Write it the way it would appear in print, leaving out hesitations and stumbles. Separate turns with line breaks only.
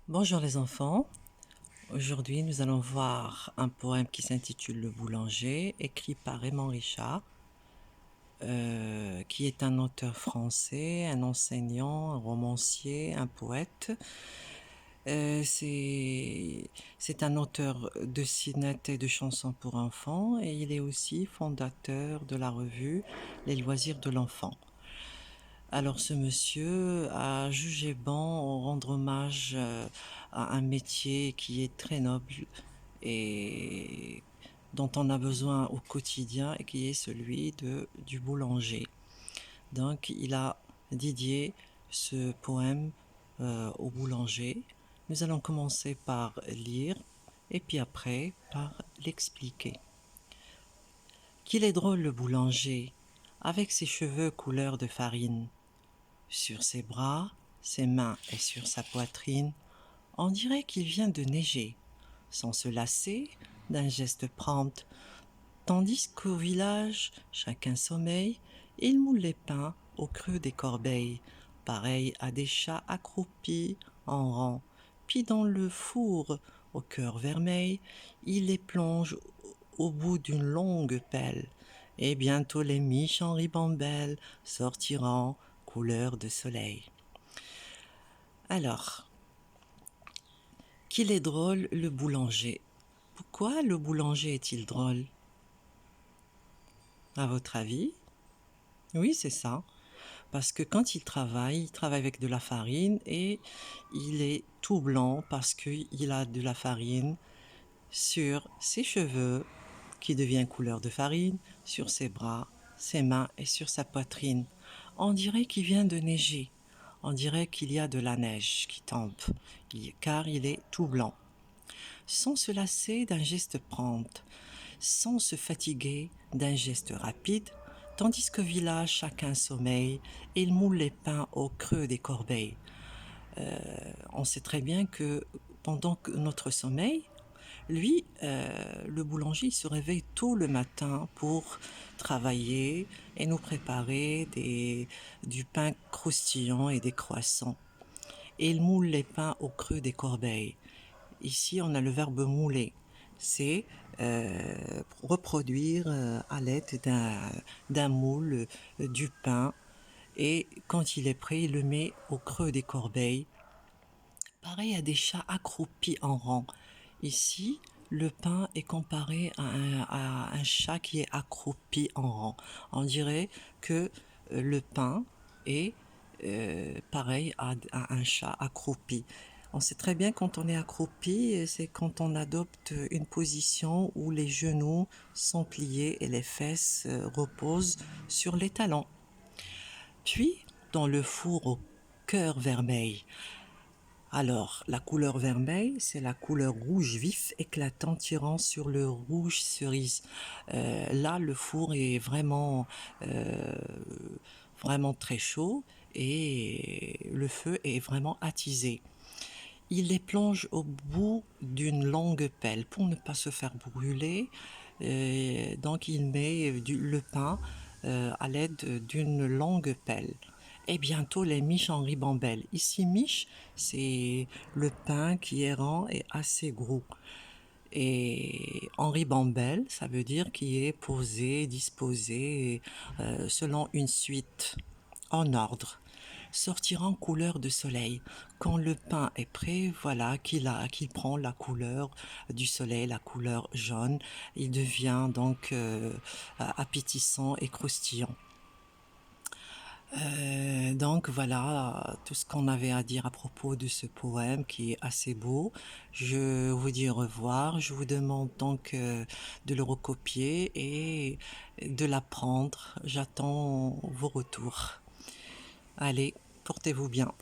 Bonjour les enfants, aujourd'hui nous allons voir un poème qui s'intitule Le Boulanger, écrit par Raymond Richard, qui est un auteur français, un enseignant, un romancier, un poète. C'est un auteur de cinettes et de chansons pour enfants et il est aussi fondateur de la revue Les Loisirs de l'Enfant. Alors ce monsieur a jugé bon rendre hommage à un métier qui est très noble et dont on a besoin au quotidien et qui est celui du boulanger. Donc il a dédié ce poème au boulanger. Nous allons commencer par lire et puis après par l'expliquer. Qu'il est drôle le boulanger, avec ses cheveux couleur de farine. Sur ses bras, ses mains et sur sa poitrine, on dirait qu'il vient de neiger, sans se lasser d'un geste prompt, tandis qu'au village, chacun sommeille, il moule les pains au creux des corbeilles, pareil à des chats accroupis en rang, puis dans le four, au cœur vermeil, il les plonge au bout d'une longue pelle, et bientôt les miches en ribambelle sortiront couleur de soleil. Alors, qu'il est drôle le boulanger. Pourquoi le boulanger est-il drôle? À votre avis? Oui, c'est ça. Parce que quand il travaille avec de la farine et il est tout blanc parce qu'il a de la farine sur ses cheveux qui devient couleur de farine, sur ses bras, ses mains et sur sa poitrine. On dirait qu'il vient de neiger. On dirait qu'il y a de la neige qui tombe, car il est tout blanc. Sans se lasser d'un geste prompt, sans se fatiguer d'un geste rapide, tandis qu'au village chacun sommeille, et il moule les pains au creux des corbeilles. On sait très bien que pendant que notre sommeil, lui, le boulanger, il se réveille tôt le matin pour travailler et nous préparer du pain croustillant et des croissants. Et il moule les pains au creux des corbeilles. Ici, on a le verbe mouler. C'est reproduire à l'aide d'un moule du pain. Et quand il est prêt, il le met au creux des corbeilles. Pareil à des chats accroupis en rang. Ici, le pain est comparé à un chat qui est accroupi en rang. On dirait que le pain est pareil à un chat accroupi. On sait très bien quand on est accroupi, c'est quand on adopte une position où les genoux sont pliés et les fesses reposent sur les talons. Puis, dans le four au cœur vermeil. Alors, la couleur vermeil, c'est la couleur rouge vif éclatant tirant sur le rouge cerise. Là, le four est vraiment très chaud et le feu est vraiment attisé. Il les plonge au bout d'une longue pelle pour ne pas se faire brûler. Donc, il met le pain à l'aide d'une longue pelle. Et bientôt les miches en ribambelle. Ici, miche, c'est le pain qui est rond et assez gros. Et en ribambelle, ça veut dire qu'il est posé, disposé selon une suite, en ordre. Sortira en couleur de soleil. Quand le pain est prêt, voilà qu'il prend la couleur du soleil, la couleur jaune. Il devient donc appétissant et croustillant. Donc voilà tout ce qu'on avait à dire à propos de ce poème qui est assez beau. Je vous dis au revoir. Je vous demande donc de le recopier et de l'apprendre. J'attends vos retours. Allez, portez-vous bien.